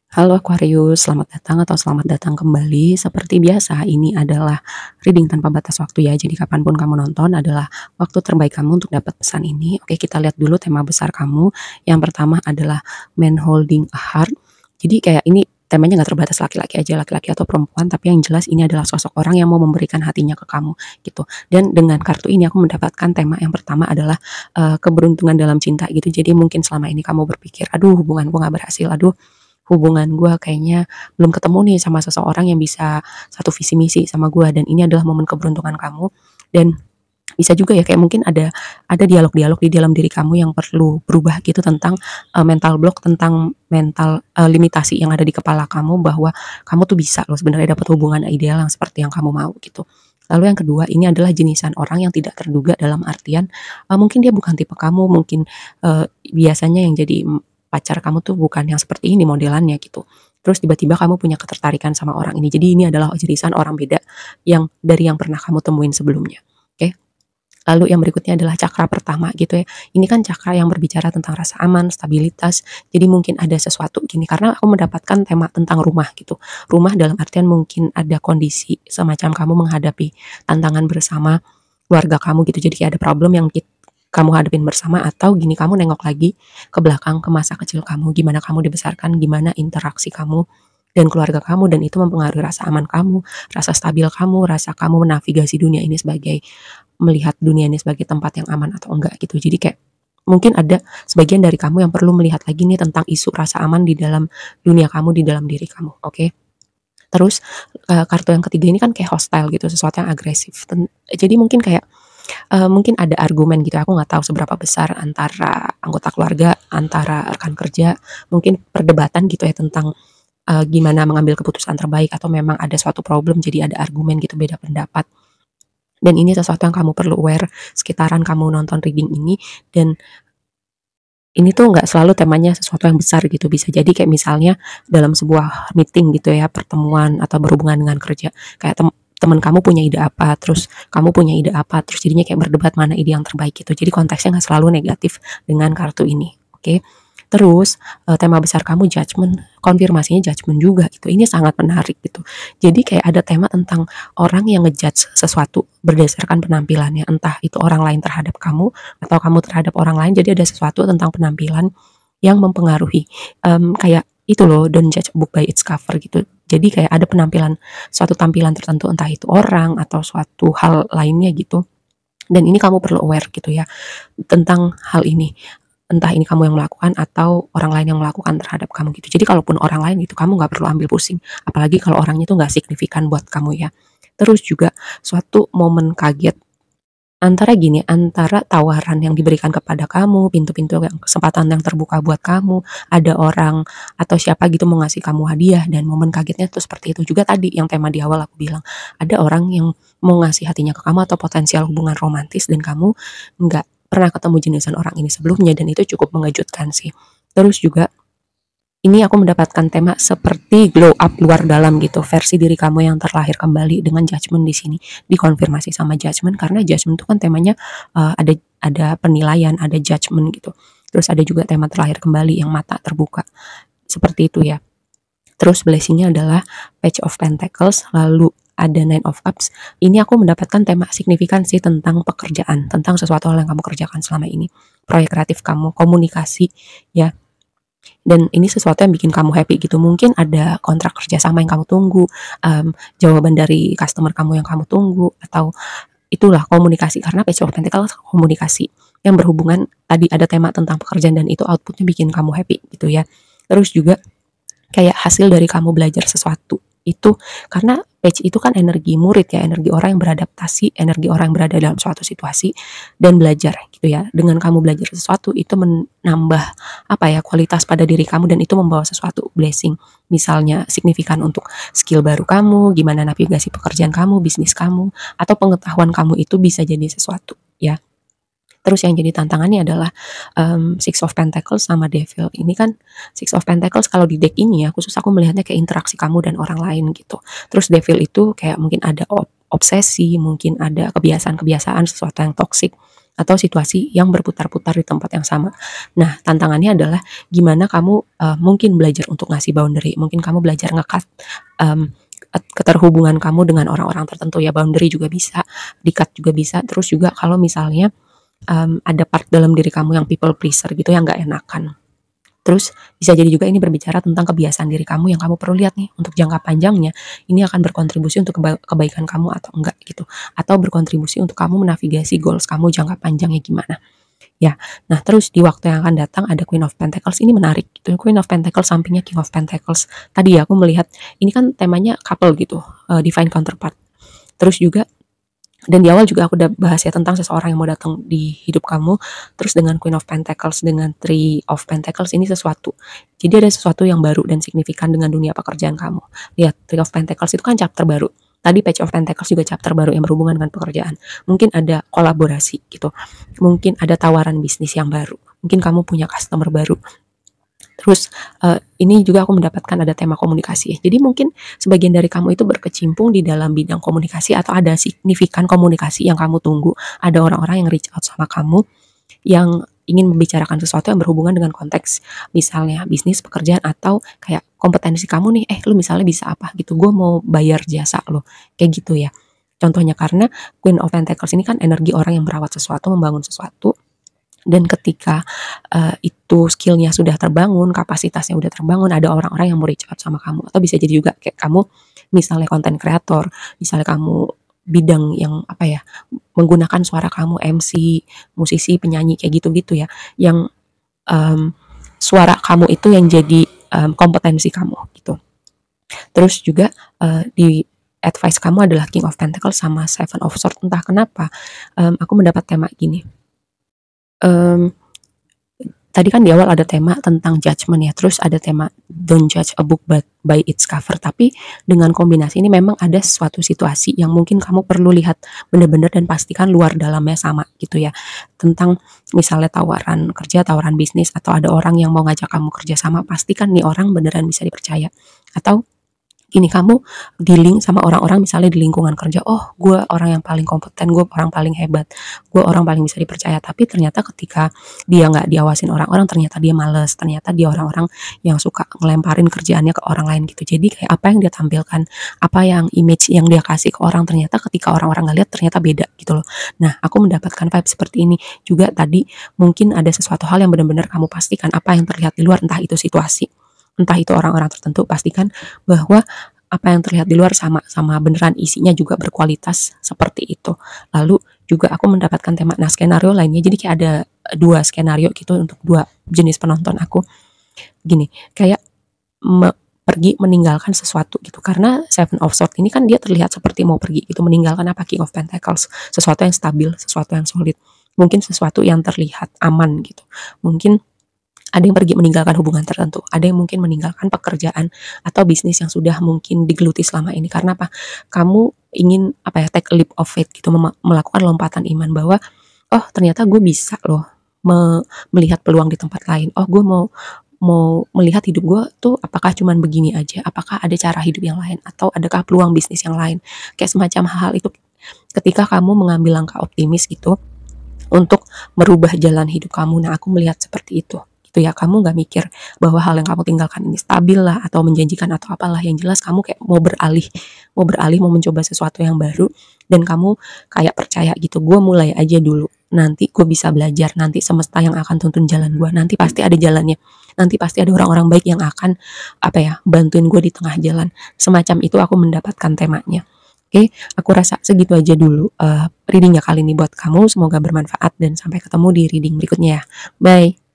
Halo Aquarius, selamat datang atau selamat datang kembali. Seperti biasa, ini adalah reading tanpa batas waktu ya. Jadi kapanpun kamu nonton adalah waktu terbaik kamu untuk dapat pesan ini. Oke, kita lihat dulu tema besar kamu. Yang pertama adalah man holding a heart. Jadi kayak ini temanya nggak terbatas laki-laki aja, laki-laki atau perempuan, tapi yang jelas ini adalah sosok orang yang mau memberikan hatinya ke kamu gitu. Dan dengan kartu ini aku mendapatkan tema yang pertama adalah keberuntungan dalam cinta gitu. Jadi mungkin selama ini kamu berpikir, aduh hubunganku nggak berhasil, aduh hubungan gue kayaknya belum ketemu nih sama seseorang yang bisa satu visi misi sama gue, dan ini adalah momen keberuntungan kamu. Dan bisa juga ya kayak mungkin ada dialog-dialog di dalam diri kamu yang perlu berubah gitu tentang mental block, tentang mental limitasi yang ada di kepala kamu, bahwa kamu tuh bisa loh sebenarnya dapat hubungan ideal yang seperti yang kamu mau gitu. Lalu yang kedua, ini adalah jenisan orang yang tidak terduga, dalam artian mungkin dia bukan tipe kamu, mungkin biasanya yang jadi pacar kamu tuh bukan yang seperti ini modelannya gitu. Terus tiba-tiba kamu punya ketertarikan sama orang ini. Jadi ini adalah jenisan orang beda yang dari yang pernah kamu temuin sebelumnya. Oke. Lalu yang berikutnya adalah cakra pertama gitu ya. Ini kan cakra yang berbicara tentang rasa aman, stabilitas. Jadi mungkin ada sesuatu gini, karena aku mendapatkan tema tentang rumah gitu. Rumah dalam artian mungkin ada kondisi semacam kamu menghadapi tantangan bersama keluarga kamu gitu. Jadi kayak ada problem yang kamu hadapin bersama, atau gini kamu nengok lagi ke belakang ke masa kecil kamu, gimana kamu dibesarkan, gimana interaksi kamu dan keluarga kamu, dan itu mempengaruhi rasa aman kamu, rasa stabil kamu, rasa kamu menavigasi dunia ini sebagai melihat dunia ini sebagai tempat yang aman atau enggak gitu. Jadi kayak mungkin ada sebagian dari kamu yang perlu melihat lagi nih tentang isu rasa aman di dalam dunia kamu, di dalam diri kamu. Oke. Terus kartu yang ketiga ini kan kayak hostile gitu, sesuatu yang agresif. Jadi mungkin kayak mungkin ada argumen gitu, aku nggak tahu seberapa besar antara anggota keluarga, antara rekan kerja, mungkin perdebatan gitu ya tentang gimana mengambil keputusan terbaik, atau memang ada suatu problem jadi ada argumen gitu, beda pendapat. Dan ini sesuatu yang kamu perlu aware sekitaran kamu nonton reading ini. Dan ini tuh nggak selalu temanya sesuatu yang besar gitu, bisa jadi kayak misalnya dalam sebuah meeting gitu ya, pertemuan atau berhubungan dengan kerja, kayak teman kamu punya ide apa, terus kamu punya ide apa, terus jadinya kayak berdebat mana ide yang terbaik gitu. Jadi konteksnya nggak selalu negatif dengan kartu ini. Oke. Terus tema besar kamu judgment, konfirmasinya judgment juga gitu. Ini sangat menarik gitu. Jadi kayak ada tema tentang orang yang ngejudge sesuatu berdasarkan penampilannya, entah itu orang lain terhadap kamu atau kamu terhadap orang lain. Jadi ada sesuatu tentang penampilan yang mempengaruhi. Kayak itu loh, don't judge a book by its cover gitu. Jadi kayak ada penampilan, suatu tampilan tertentu, entah itu orang atau suatu hal lainnya gitu. Dan ini kamu perlu aware gitu ya tentang hal ini, entah ini kamu yang melakukan atau orang lain yang melakukan terhadap kamu gitu. Jadi kalaupun orang lain gitu, kamu nggak perlu ambil pusing, apalagi kalau orangnya itu nggak signifikan buat kamu ya. Terus juga suatu momen kaget, antara gini, antara tawaran yang diberikan kepada kamu, pintu-pintu yang kesempatan yang terbuka buat kamu, ada orang atau siapa gitu mau ngasih kamu hadiah, dan momen kagetnya tuh seperti itu juga tadi yang tema di awal aku bilang, ada orang yang mau ngasih hatinya ke kamu atau potensial hubungan romantis, dan kamu nggak pernah ketemu jenisan orang ini sebelumnya, dan itu cukup mengejutkan sih. Terus juga ini aku mendapatkan tema seperti glow up luar dalam gitu, versi diri kamu yang terlahir kembali dengan judgment di sini, dikonfirmasi sama judgment, karena judgment itu kan temanya ada penilaian, ada judgment gitu. Terus ada juga tema terlahir kembali yang mata terbuka, seperti itu ya. Terus blessingnya adalah Page of Pentacles, lalu ada Nine of Cups. Ini aku mendapatkan tema signifikan sih tentang pekerjaan, tentang sesuatu hal yang kamu kerjakan selama ini, proyek kreatif kamu, komunikasi ya. Dan ini sesuatu yang bikin kamu happy gitu. Mungkin ada kontrak kerjasama yang kamu tunggu, jawaban dari customer kamu yang kamu tunggu, atau itulah komunikasi, karena Page of Pentacles komunikasi yang berhubungan, tadi ada tema tentang pekerjaan, dan itu outputnya bikin kamu happy gitu ya. Terus juga kayak hasil dari kamu belajar sesuatu itu, karena page itu kan energi murid ya, energi orang yang beradaptasi, energi orang yang berada dalam suatu situasi dan belajar gitu ya. Dengan kamu belajar sesuatu itu menambah apa ya, kualitas pada diri kamu, dan itu membawa sesuatu blessing, misalnya signifikan untuk skill baru kamu, gimana navigasi pekerjaan kamu, bisnis kamu, atau pengetahuan kamu itu bisa jadi sesuatu ya. Terus yang jadi tantangannya adalah Six of Pentacles sama Devil. Ini kan Six of Pentacles kalau di deck ini ya, khusus aku melihatnya kayak interaksi kamu dan orang lain gitu. Terus Devil itu kayak mungkin ada obsesi, mungkin ada kebiasaan-kebiasaan sesuatu yang toksik, atau situasi yang berputar-putar di tempat yang sama. Nah, tantangannya adalah gimana kamu mungkin belajar untuk ngasih boundary, mungkin kamu belajar nge-cut keterhubungan kamu dengan orang-orang tertentu ya. Boundary juga bisa, di-cut juga bisa. Terus juga kalau misalnya ada part dalam diri kamu yang people pleaser gitu yang nggak enakan. Terus bisa jadi juga ini berbicara tentang kebiasaan diri kamu yang kamu perlu lihat nih untuk jangka panjangnya ini akan berkontribusi untuk kebaikan kamu atau enggak gitu, atau berkontribusi untuk kamu menavigasi goals kamu jangka panjangnya gimana ya. Nah terus di waktu yang akan datang ada Queen of Pentacles, ini menarik gitu. Queen of Pentacles sampingnya King of Pentacles. Tadi ya aku melihat ini kan temanya couple gitu, divine counterpart. Terus juga dan di awal juga aku udah bahas ya tentang seseorang yang mau datang di hidup kamu. Terus dengan Queen of Pentacles, dengan Three of Pentacles ini sesuatu. Jadi ada sesuatu yang baru dan signifikan dengan dunia pekerjaan kamu. Lihat, Three of Pentacles itu kan chapter baru. Tadi Page of Pentacles juga chapter baru yang berhubungan dengan pekerjaan. Mungkin ada kolaborasi gitu. Mungkin ada tawaran bisnis yang baru. Mungkin kamu punya customer baru. Terus ini juga aku mendapatkan ada tema komunikasi ya. Jadi mungkin sebagian dari kamu itu berkecimpung di dalam bidang komunikasi atau ada signifikan komunikasi yang kamu tunggu. Ada orang-orang yang reach out sama kamu yang ingin membicarakan sesuatu yang berhubungan dengan konteks misalnya bisnis, pekerjaan, atau kayak kompetensi kamu nih, lu misalnya bisa apa gitu, gue mau bayar jasa lo, kayak gitu ya. Contohnya karena Queen of Pentacles ini kan energi orang yang merawat sesuatu, membangun sesuatu. Dan ketika itu skillnya sudah terbangun, kapasitasnya udah terbangun, ada orang-orang yang mau reach out sama kamu. Atau bisa jadi juga kayak kamu misalnya konten kreator, misalnya kamu bidang yang apa ya, menggunakan suara kamu MC, musisi, penyanyi kayak gitu-gitu ya, yang suara kamu itu yang jadi kompetensi kamu gitu. Terus juga di advice kamu adalah King of Pentacles sama Seven of Swords. Entah kenapa aku mendapat tema gini. Tadi kan di awal ada tema tentang judgment ya, terus ada tema don't judge a book by its cover. Tapi dengan kombinasi ini memang ada suatu situasi yang mungkin kamu perlu lihat benar-benar dan pastikan luar dalamnya sama gitu ya. Tentang misalnya tawaran kerja, tawaran bisnis, atau ada orang yang mau ngajak kamu kerja sama, pastikan nih orang beneran bisa dipercaya. Atau gini, kamu dealing sama orang-orang misalnya di lingkungan kerja, oh gue orang yang paling kompeten, gue orang paling hebat, gue orang paling bisa dipercaya, tapi ternyata ketika dia nggak diawasin orang-orang, ternyata dia males, ternyata dia orang-orang yang suka ngelemparin kerjaannya ke orang lain gitu. Jadi kayak apa yang dia tampilkan, apa yang image yang dia kasih ke orang, ternyata ketika orang-orang nggak lihat ternyata beda gitu loh. Nah aku mendapatkan vibe seperti ini juga tadi. Mungkin ada sesuatu hal yang benar-benar kamu pastikan apa yang terlihat di luar, entah itu situasi, entah itu orang-orang tertentu, pastikan bahwa apa yang terlihat di luar sama beneran isinya juga berkualitas seperti itu. Lalu juga aku mendapatkan tema, nah skenario lainnya, jadi kayak ada 2 skenario gitu untuk 2 jenis penonton aku. Gini, kayak pergi meninggalkan sesuatu gitu, karena Seven of Swords ini kan dia terlihat seperti mau pergi gitu, meninggalkan apa, King of Pentacles, sesuatu yang stabil, sesuatu yang solid, mungkin sesuatu yang terlihat aman gitu. Mungkin ada yang pergi meninggalkan hubungan tertentu, ada yang mungkin meninggalkan pekerjaan atau bisnis yang sudah mungkin digeluti selama ini. Karena apa? Kamu ingin apa ya, take a leap of faith gitu, melakukan lompatan iman bahwa oh ternyata gue bisa loh melihat peluang di tempat lain. Oh gue mau melihat hidup gue tuh apakah cuman begini aja, apakah ada cara hidup yang lain, atau adakah peluang bisnis yang lain, kayak semacam hal-hal itu. Ketika kamu mengambil langkah optimis gitu untuk merubah jalan hidup kamu, nah aku melihat seperti itu gitu ya. Kamu gak mikir bahwa hal yang kamu tinggalkan ini stabil lah atau menjanjikan atau apalah, yang jelas kamu kayak mau beralih, mau mencoba sesuatu yang baru, dan kamu kayak percaya gitu, gue mulai aja dulu, nanti gue bisa belajar, nanti semesta yang akan tuntun jalan gue, nanti pasti ada jalannya, nanti pasti ada orang-orang baik yang akan apa ya, bantuin gue di tengah jalan. Semacam itu aku mendapatkan temanya. Oke, aku rasa segitu aja dulu readingnya kali ini buat kamu. Semoga bermanfaat dan sampai ketemu di reading berikutnya ya. Bye.